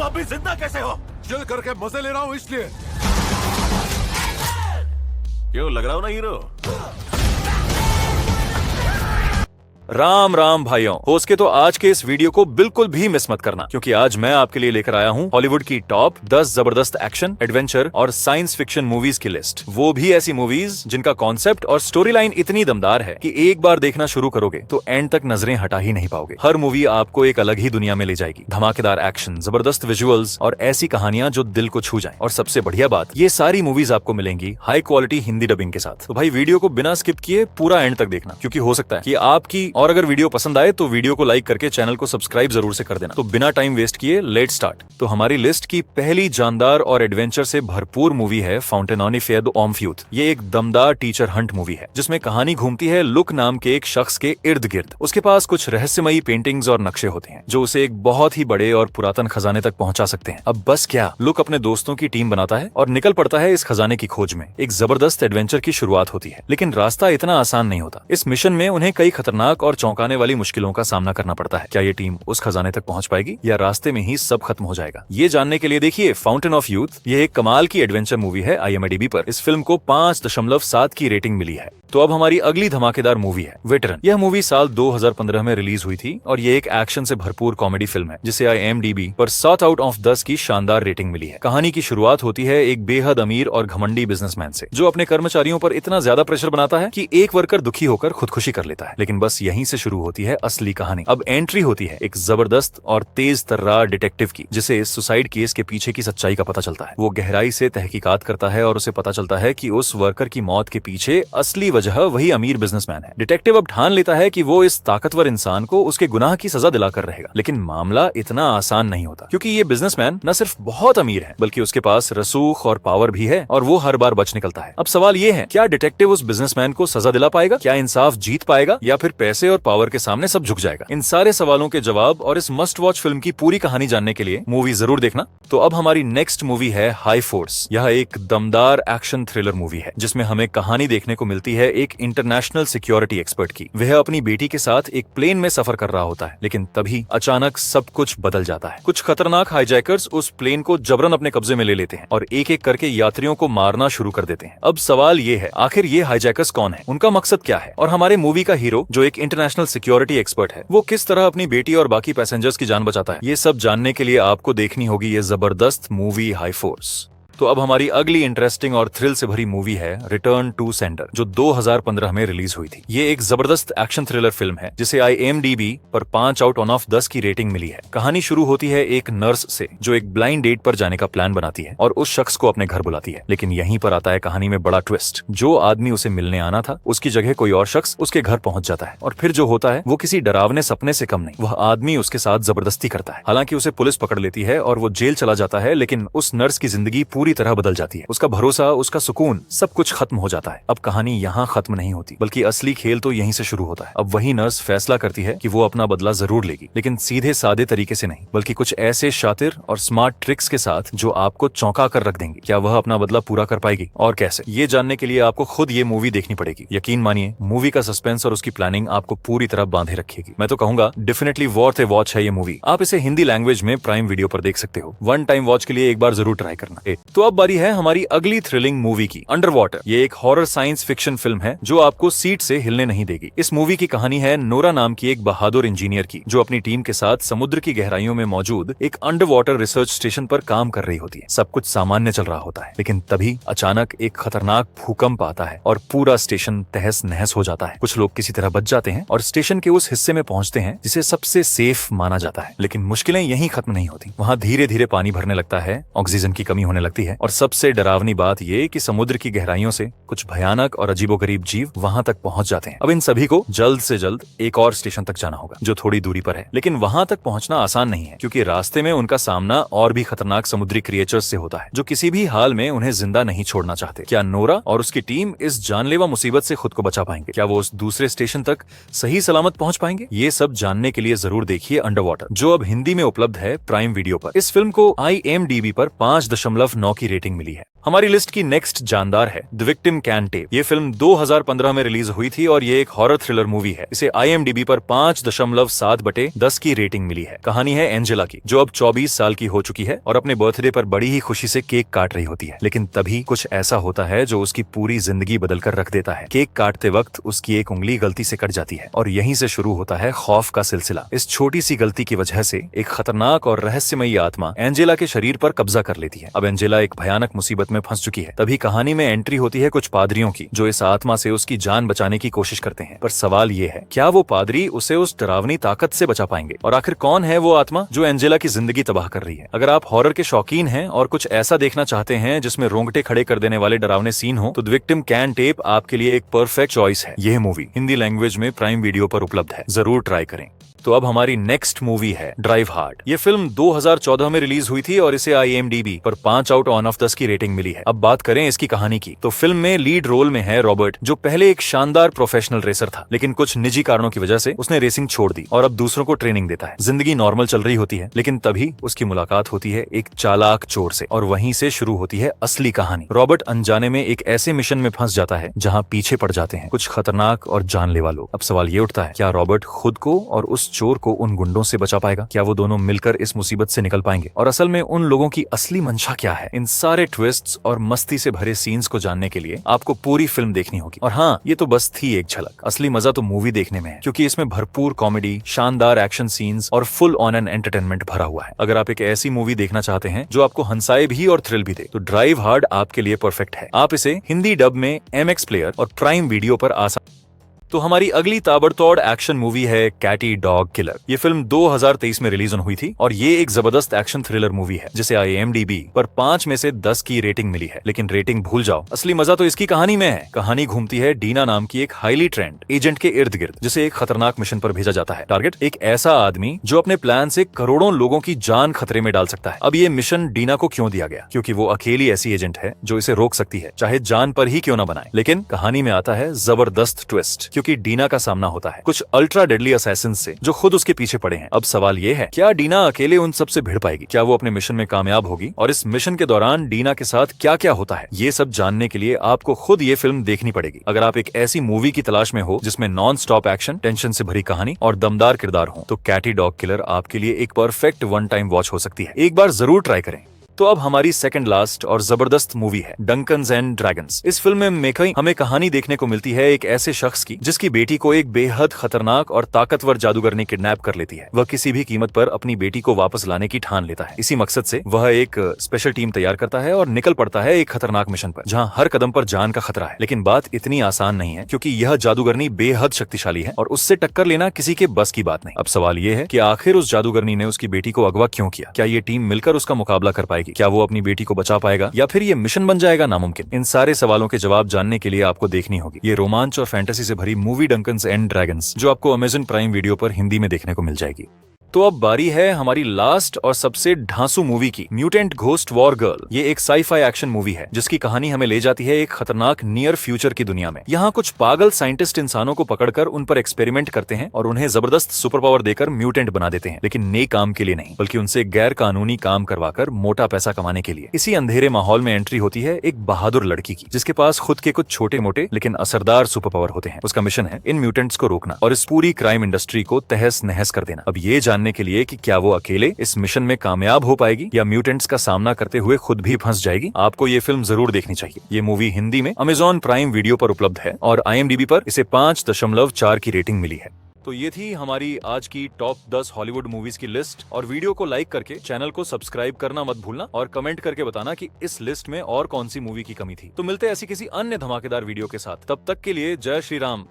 अभी जिंदा कैसे हो? चिल करके मजे ले रहा हूँ इसलिए। क्यों लग रहा हो ना हीरो? राम राम भाइयों, हो सके तो आज के इस वीडियो को बिल्कुल भी मिस मत करना, क्योंकि आज मैं आपके लिए लेकर आया हूँ हॉलीवुड की टॉप 10 जबरदस्त एक्शन, एडवेंचर और साइंस फिक्शन मूवीज की लिस्ट। वो भी ऐसी मूवीज जिनका कॉन्सेप्ट और स्टोरी लाइन इतनी दमदार है कि एक बार देखना शुरू करोगे तो एंड तक नजरें हटा ही नहीं पाओगे। हर मूवी आपको एक अलग ही दुनिया में ले जाएगी। धमाकेदार एक्शन, जबरदस्त विजुअल्स और ऐसी कहानियां जो दिल को छू जाएं। और सबसे बढ़िया बात, ये सारी मूवीज आपको मिलेंगी हाई क्वालिटी हिंदी डबिंग के साथ। तो भाई वीडियो को बिना स्किप किए पूरा एंड तक देखना, क्योंकि हो सकता है कि आपकी और अगर वीडियो पसंद आए तो वीडियो को लाइक करके चैनल को सब्सक्राइब जरूर से कर देना। तो बिना टाइम वेस्ट किए लेट स्टार्ट। तो हमारी लिस्ट की पहली जानदार और एडवेंचर से भरपूर मूवी है fountain on fair of youth. ये एक दमदार टीचर हंट मूवी है जिसमें कहानी घूमती है लुक नाम के एक शख्स के इर्द गिर्द। उसके पास कुछ रहस्यमयी पेंटिंग्स और नक्शे होते हैं जो उसे एक बहुत ही बड़े और पुरातन खजाने तक पहुंचा सकते हैं। अब बस क्या, लुक अपने दोस्तों की टीम बनाता है और निकल पड़ता है इस खजाने की खोज में। एक जबरदस्त एडवेंचर की शुरुआत होती है, लेकिन रास्ता इतना आसान नहीं होता। इस मिशन में उन्हें कई खतरनाक और चौंकाने वाली मुश्किलों का सामना करना पड़ता है। क्या ये टीम उस खजाने तक पहुंच पाएगी या रास्ते में ही सब खत्म हो जाएगा? ये जानने के लिए देखिए फाउंटेन ऑफ यूथ। ये एक कमाल की एडवेंचर मूवी है IMDb पर। इस फिल्म को 5.7 की रेटिंग मिली है। तो अब हमारी अगली धमाकेदार मूवी है वेटरन। यह मूवी साल 2015 में रिलीज हुई थी और ये एक एक्शन से भरपूर कॉमेडी फिल्म है जिसे IMDb पर 7 आउट ऑफ 10 की शानदार रेटिंग मिली है। कहानी की शुरुआत होती है एक बेहद अमीर और घमंडी बिजनेसमैन से, जो अपने कर्मचारियों पर इतना ज्यादा प्रेशर बनाता है कि एक वर्कर दुखी होकर खुदकुशी कर लेता है। लेकिन बस यहीं से शुरू होती है असली कहानी। अब एंट्री होती है एक जबरदस्त और तेज तर्रार डिटेक्टिव की, जिसे इस सुसाइड केस के पीछे की सच्चाई का पता चलता है। वो गहराई से तहकीकात करता है और उसे पता चलता है कि उस वर्कर की मौत के पीछे असली वजह वही अमीर बिजनेसमैन है। डिटेक्टिव अब ठान लेता है कि वो इस ताकतवर इंसान को उसके गुनाह की सजा दिलाकर रहेगा। लेकिन मामला इतना आसान नहीं होता, क्योंकि ये बिजनेसमैन न सिर्फ बहुत अमीर है बल्कि उसके पास रसूख और पावर भी है और वो हर बार बच निकलता है। अब सवाल ये है, क्या डिटेक्टिव उस बिजनेसमैन को सजा दिला पाएगा? क्या इंसाफ जीत पाएगा या फिर पैसे और पावर के सामने सब झुक जाएगा? इन सारे सवालों के जवाब और इस मस्ट वॉच फिल्म की पूरी कहानी जानने के लिए मूवी जरूर देखना। तो अब हमारी नेक्स्ट मूवी है हाई फोर्स। यह एक दमदार एक्शन थ्रिलर मूवी है जिसमें हमें कहानी देखने को मिलती है एक इंटरनेशनल सिक्योरिटी एक्सपर्ट की। वह अपनी बेटी के साथ एक प्लेन में सफर कर रहा होता है, लेकिन तभी अचानक सब कुछ बदल जाता है। कुछ खतरनाक हाईजैकर्स उस प्लेन को जबरन अपने कब्जे में ले लेते हैं और एक एक करके यात्रियों को मारना शुरू कर देते हैं। अब सवाल ये है, आखिर ये हाईजैकर्स कौन है, उनका मकसद क्या है और हमारे मूवी का हीरो जो एक इंटरनेशनल सिक्योरिटी एक्सपर्ट है वो किस तरह अपनी बेटी और बाकी पैसेंजर्स की जान बचाता है? ये सब जानने के लिए आपको देखनी होगी ये जबरदस्त मूवी हाई फोर्स। तो अब हमारी अगली इंटरेस्टिंग और थ्रिल से भरी मूवी है रिटर्न टू सेंडर, जो 2015 में रिलीज हुई थी। ये एक जबरदस्त एक्शन थ्रिलर फिल्म है जिसे IMDb पर 5 आउट ऑफ 10 की रेटिंग मिली है। कहानी शुरू होती है एक नर्स से जो एक ब्लाइंड डेट पर जाने का प्लान बनाती है और उस शख्स को अपने घर बुलाती है। लेकिन यहीं पर आता है कहानी में बड़ा ट्विस्ट। जो आदमी उसे मिलने आना था उसकी जगह कोई और शख्स उसके घर पहुंच जाता है और फिर जो होता है वो किसी डरावने सपने से कम नहीं। वह आदमी उसके साथ जबरदस्ती करता है। हालांकि उसे पुलिस पकड़ लेती है और वो जेल चला जाता है, लेकिन उस नर्स की जिंदगी पूरी तरह बदल जाती है। उसका भरोसा, उसका सुकून, सब कुछ खत्म हो जाता है। अब कहानी यहाँ खत्म नहीं होती बल्कि असली खेल तो यहीं से शुरू होता है। अब वही नर्स फैसला करती है कि वो अपना बदला जरूर लेगी, लेकिन सीधे सादे तरीके से नहीं बल्कि कुछ ऐसे शातिर और स्मार्ट ट्रिक्स के साथ जो आपको चौंका कर रख देंगे। क्या वह अपना बदला पूरा कर पाएगी और कैसे? ये जानने के लिए आपको खुद ये मूवी देखनी पड़ेगी। यकीन मानिए मूवी का सस्पेंस और उसकी प्लानिंग आपको पूरी तरह बांधे रखेगी। मैं तो कहूंगा डेफिनेटली वर्थ ए वॉच है ये मूवी। आप इसे हिंदी लैंग्वेज में प्राइम वीडियो पर देख सकते हो। वन टाइम वॉच के लिए एक बार जरूर ट्राई करना। तो अब बारी है हमारी अगली थ्रिलिंग मूवी की, अंडर वाटर। ये एक हॉरर साइंस फिक्शन फिल्म है जो आपको सीट से हिलने नहीं देगी। इस मूवी की कहानी है नोरा नाम की एक बहादुर इंजीनियर की, जो अपनी टीम के साथ समुद्र की गहराइयों में मौजूद एक अंडर वाटर रिसर्च स्टेशन पर काम कर रही होती है। सब कुछ सामान्य चल रहा होता है, लेकिन तभी अचानक एक खतरनाक भूकंप आता है और पूरा स्टेशन तहस नहस हो जाता है। कुछ लोग किसी तरह बच जाते हैं और स्टेशन के उस हिस्से में पहुंचते हैं जिसे सबसे सेफ माना जाता है। लेकिन मुश्किलें यहीं खत्म नहीं होती। वहाँ धीरे धीरे पानी भरने लगता है, ऑक्सीजन की कमी होने लगती है और सबसे डरावनी बात ये कि समुद्र की गहराइयों से कुछ भयानक और अजीबोगरीब जीव वहां तक पहुंच जाते हैं। अब इन सभी को जल्द से जल्द एक और स्टेशन तक जाना होगा जो थोड़ी दूरी पर है, लेकिन वहां तक पहुंचना आसान नहीं है क्योंकि रास्ते में उनका सामना और भी खतरनाक समुद्री क्रिएचर्स से होता है जो किसी भी हाल में उन्हें जिंदा नहीं छोड़ना चाहते। क्या नोरा और उसकी टीम इस जानलेवा मुसीबत से खुद को बचा पाएंगे? क्या वो उस दूसरे स्टेशन तक सही सलामत पहुंच पाएंगे? ये सब जानने के लिए जरूर देखिए अंडर वाटर, जो अब हिंदी में उपलब्ध है प्राइम वीडियो पर। इस फिल्म को IMDb पर 5.9 की रेटिंग मिली है। हमारी लिस्ट की नेक्स्ट जानदार है द विक्टिम कैन टेप। ये फिल्म 2015 में रिलीज हुई थी और ये एक हॉरर थ्रिलर मूवी है। इसे IMDb पर 5.7/10 की रेटिंग मिली है। कहानी है एंजेला की, जो अब 24 साल की हो चुकी है और अपने बर्थडे पर बड़ी ही खुशी से केक काट रही होती है। लेकिन तभी कुछ ऐसा होता है जो उसकी पूरी जिंदगी बदल कर रख देता है। केक काटते वक्त उसकी एक उंगली गलती से कट जाती है और यहीं से शुरू होता है खौफ का सिलसिला। इस छोटी सी गलती की वजह से एक खतरनाक और रहस्यमयी आत्मा एंजेला के शरीर पर कब्जा कर लेती है। अब एंजेला एक भयानक मुसीबत में फंस चुकी है। तभी कहानी में एंट्री होती है कुछ पादरियों की, जो इस आत्मा से उसकी जान बचाने की कोशिश करते हैं। पर सवाल ये है, क्या वो पादरी उसे उस डरावनी ताकत से बचा पाएंगे? और आखिर कौन है वो आत्मा जो एंजेला की जिंदगी तबाह कर रही है? अगर आप हॉरर के शौकीन हैं और कुछ ऐसा देखना चाहते हैं जिसमें रोंगटे खड़े कर देने वाले डरावने सीन हो, तो द विक्टिम कैन टेप आपके लिए एक परफेक्ट चॉइस है। यह मूवी हिंदी लैंग्वेज में प्राइम वीडियो पर उपलब्ध है, जरूर ट्राई करें। तो अब हमारी नेक्स्ट मूवी है ड्राइव हार्ड। ये फिल्म 2014 में रिलीज हुई थी और इसे IMDb पर 5/10 की रेटिंग मिली है। अब बात करें इसकी कहानी की, तो फिल्म में लीड रोल में है रॉबर्ट, जो पहले एक शानदार प्रोफेशनल रेसर था, लेकिन कुछ निजी कारणों की वजह से उसने रेसिंग छोड़ दी और अब दूसरों को ट्रेनिंग देता है। जिंदगी नॉर्मल चल रही होती है, लेकिन तभी उसकी मुलाकात होती है एक चालाक चोर से और वहीं से शुरू होती है असली कहानी। रॉबर्ट अनजाने में एक ऐसे मिशन में फंस जाता है जहाँ पीछे पड़ जाते हैं कुछ खतरनाक और जानलेवा लोग। अब सवाल ये उठता है, क्या रॉबर्ट खुद को और उस चोर को उन गुंडों से बचा पाएगा? क्या वो दोनों मिलकर इस मुसीबत से निकल पाएंगे? और असल में उन लोगों की असली मंशा क्या है? इन सारे ट्विस्ट्स और मस्ती से भरे सीन्स को जानने के लिए आपको पूरी फिल्म देखनी होगी। और हाँ, ये तो बस थी एक झलक। असली मजा तो मूवी देखने में है, क्योंकि इसमें भरपूर कॉमेडी, शानदार एक्शन सीन्स और फुल ऑन एन एंटरटेनमेंट भरा हुआ है। अगर आप एक ऐसी मूवी देखना चाहते हैं जो आपको हंसाए भी और थ्रिल भी दे, तो ड्राइव हार्ड आपके लिए परफेक्ट है। आप इसे हिंदी डब में MX प्लेयर और प्राइम वीडियो पर आसान। तो हमारी अगली ताबड़तोड़ एक्शन मूवी है कैटी डॉग किलर। ये फिल्म 2023 में रिलीज हुई थी और ये एक जबरदस्त एक्शन थ्रिलर मूवी है जिसे IMDb पर 5 में से 10 की रेटिंग मिली है। लेकिन रेटिंग भूल जाओ, असली मजा तो इसकी कहानी में है। कहानी घूमती है डीना नाम की एक हाईली ट्रेंड एजेंट के इर्द गिर्द, जिसे एक खतरनाक मिशन पर भेजा जाता है। टारगेट एक ऐसा आदमी जो अपने प्लान से करोड़ों लोगों की जान खतरे में डाल सकता है। अब ये मिशन डीना को क्यों दिया गया? क्योंकि वो अकेली ऐसी एजेंट है जो इसे रोक सकती है, चाहे जान पर ही क्यों ना बनाए। लेकिन कहानी में आता है जबरदस्त ट्विस्ट, क्योंकि डीना का सामना होता है कुछ अल्ट्रा डेडली असैसिन्स से जो खुद उसके पीछे पड़े हैं। अब सवाल ये है, क्या डीना अकेले उन सब से भिड़ पाएगी? क्या वो अपने मिशन में कामयाब होगी? और इस मिशन के दौरान डीना के साथ क्या क्या होता है, ये सब जानने के लिए आपको खुद ये फिल्म देखनी पड़ेगी। अगर आप एक ऐसी मूवी की तलाश में हो जिसमें नॉन स्टॉप एक्शन, टेंशन से भरी कहानी और दमदार किरदार हो, तो कैटी डॉग किलर आपके लिए एक परफेक्ट वन टाइम वॉच हो सकती है। एक बार जरूर ट्राई करें। तो अब हमारी सेकंड लास्ट और जबरदस्त मूवी है डंकन्स एंड ड्रैगन्स। इस फिल्म में हमें कहानी देखने को मिलती है एक ऐसे शख्स की जिसकी बेटी को एक बेहद खतरनाक और ताकतवर जादूगर ने किडनैप कर लेती है। वह किसी भी कीमत पर अपनी बेटी को वापस लाने की ठान लेता है। इसी मकसद से वह एक स्पेशल टीम तैयार करता है और निकल पड़ता है एक खतरनाक मिशन पर, जहाँ हर कदम पर जान का खतरा है। लेकिन बात इतनी आसान नहीं है, क्योंकि यह जादूगरनी बेहद शक्तिशाली है और उससे टक्कर लेना किसी के बस की बात नहीं। अब सवाल ये है कि आखिर उस जादूगरनी ने उसकी बेटी को अगवा क्यों किया? क्या ये टीम मिलकर उसका मुकाबला कर पाएगी? क्या वो अपनी बेटी को बचा पाएगा या फिर ये मिशन बन जाएगा नामुमकिन? इन सारे सवालों के जवाब जानने के लिए आपको देखनी होगी ये रोमांच और फैंटेसी से भरी मूवी डंकन्स एंड ड्रैगन्स, जो आपको Amazon प्राइम वीडियो पर हिंदी में देखने को मिल जाएगी। तो अब बारी है हमारी लास्ट और सबसे ढांसू मूवी की, म्यूटेंट घोस्ट वॉर गर्ल। ये एक साई-फाई एक्शन मूवी है जिसकी कहानी हमें ले जाती है एक खतरनाक नियर फ्यूचर की दुनिया में। यहाँ कुछ पागल साइंटिस्ट इंसानों को पकड़कर उन पर एक्सपेरिमेंट करते हैं और उन्हें जबरदस्त सुपर पावर देकर म्यूटेंट बना देते हैं, लेकिन नेक काम के लिए नहीं, बल्कि उनसे गैर कानूनी काम करवाकर मोटा पैसा कमाने के लिए। इसी अंधेरे माहौल में एंट्री होती है एक बहादुर लड़की की, जिसके पास खुद के कुछ छोटे मोटे लेकिन असरदार सुपर पावर होते हैं। उसका मिशन है इन म्यूटेंट्स को रोकना और इस पूरी क्राइम इंडस्ट्री को तहस नहस कर देना। अब ये जानने के लिए कि क्या वो अकेले इस मिशन में कामयाब हो पाएगी या म्यूटेंट्स का सामना करते हुए खुद भी फंस जाएगी, आपको ये फिल्म जरूर देखनी चाहिए। ये मूवी हिंदी में Amazon प्राइम वीडियो पर उपलब्ध है और IMDb पर इसे 5.4 की रेटिंग मिली है। तो ये थी हमारी आज की टॉप 10 हॉलीवुड मूवीज की लिस्ट। और वीडियो को लाइक करके चैनल को सब्सक्राइब करना मत भूलना और कमेंट करके बताना कि इस लिस्ट में और कौन सी मूवी की कमी थी। तो मिलते हैं ऐसी किसी अन्य धमाकेदार वीडियो के साथ, तब तक के लिए जय श्री राम।